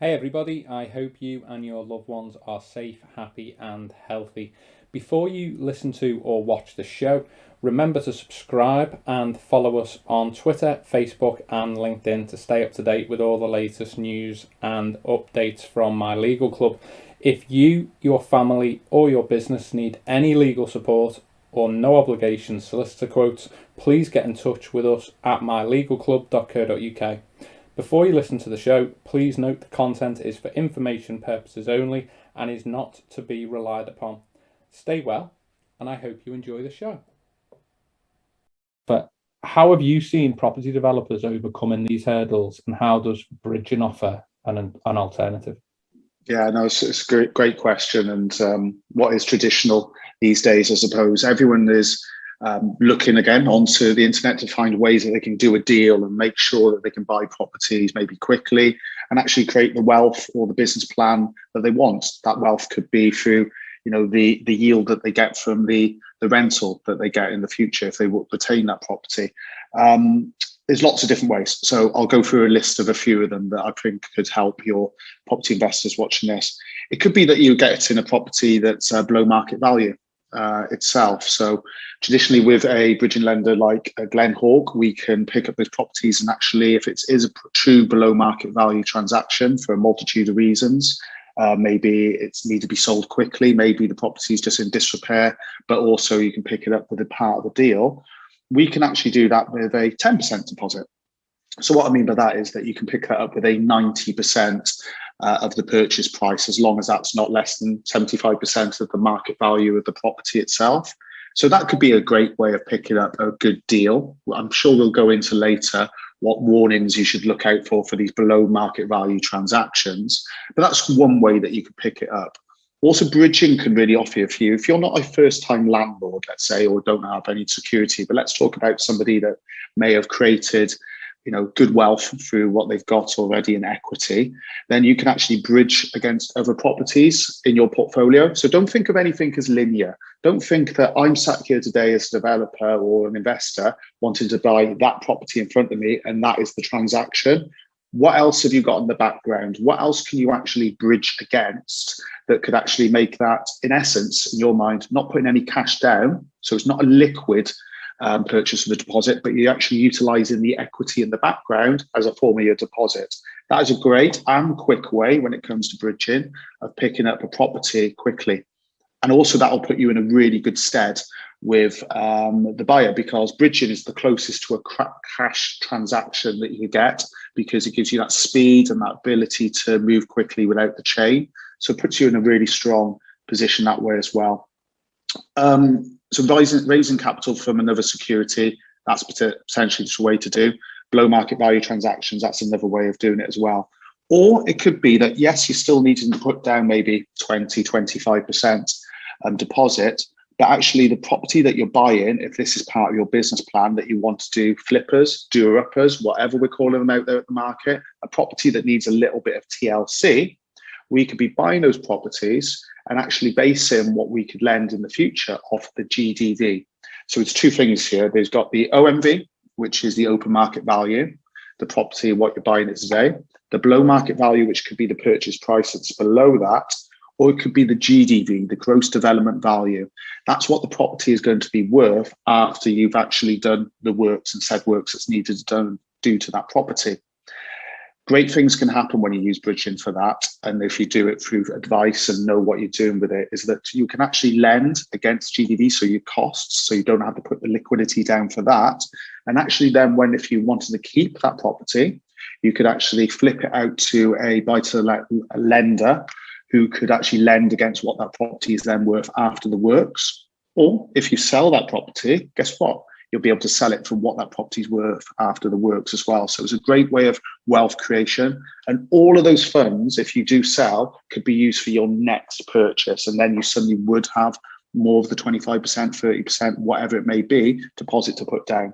Hey everybody, I hope you and your loved ones are safe, happy, and healthy. Before you listen to or watch the show, remember to subscribe and follow us on Twitter, Facebook, and LinkedIn to stay up to date with all the latest news and updates from my legal club. If you, your family, or your business need any legal support or no obligation solicitor quotes, please get in touch with us at mylegalclub.co.uk. Before you listen to the show, please note the content is for information purposes only and is not to be relied upon. Stay well, and I hope you enjoy the show. But how have you seen property developers overcoming these hurdles, and how does bridging offer an alternative? Yeah, no, it's a great question. And what is traditional these days, I suppose, everyone is looking again onto the internet to find ways that they can do a deal and make sure that they can buy properties maybe quickly and actually create the wealth or the business plan that they want. That wealth could be through, the yield that they get from the rental that they get in the future if they will retain that property. There's lots of different ways. So I'll go through a list of a few of them that I think could help your property investors watching this. It could be that you get in a property that's below market value itself. So traditionally with a bridging lender like Glenhawk, we can pick up those properties, and actually if it is a true below market value transaction for a multitude of reasons, maybe it's need to be sold quickly, maybe the property is just in disrepair, but also you can pick it up with a part of the deal. We can actually do that with a 10% deposit. So what I mean by that is that you can pick that up with a 90% of the purchase price, as long as that's not less than 75% of the market value of the property itself. So that could be a great way of picking up a good deal. I'm sure we'll go into later what warnings you should look out for these below market value transactions. But that's one way that you could pick it up. Also, bridging can really offer you a few. If you're not a first-time landlord, let's say, or don't have any security, but let's talk about somebody that may have created good wealth through what they've got already in equity, then you can actually bridge against other properties in your portfolio. So don't think of anything as linear. Don't think that I'm sat here today as a developer or an investor wanting to buy that property in front of me, and that is the transaction. What else have you got in the background? What else can you actually bridge against that could actually make that, in essence, in your mind, not putting any cash down? So it's not a liquid purchase of the deposit, but you're actually utilizing the equity in the background as a form of your deposit. That is a great and quick way when it comes to bridging of picking up a property quickly. And also that'll put you in a really good stead with the buyer, because bridging is the closest to a cash transaction that you get, because it gives you that speed and that ability to move quickly without the chain. So it puts you in a really strong position that way as well. So raising capital from another security, that's potentially just a way to do. Below market value transactions, that's another way of doing it as well. Or it could be that, yes, you're still needing to put down maybe 20, 25% deposit, but actually the property that you're buying, if this is part of your business plan that you want to do flippers, doer-uppers, whatever we're calling them out there at the market, a property that needs a little bit of TLC, we could be buying those properties and actually basing what we could lend in the future off the GDV. So it's two things here. There's got the OMV, which is the open market value, the property, what you're buying it today, the below market value, which could be the purchase price that's below that, or it could be the GDV, the gross development value. That's what the property is going to be worth after you've actually done the works and said works that's needed to do to that property. Great things can happen when you use bridging for that. And if you do it through advice and know what you're doing with it, is that you can actually lend against GDV, so your costs, so you don't have to put the liquidity down for that. And actually then if you wanted to keep that property, you could actually flip it out to a buy-to-let lender who could actually lend against what that property is then worth after the works. Or if you sell that property, guess what? You'll be able to sell it for what that property's worth after the works as well. So it's a great way of wealth creation. And all of those funds, if you do sell, could be used for your next purchase. And then you suddenly would have more of the 25%, 30%, whatever it may be, deposit to put down.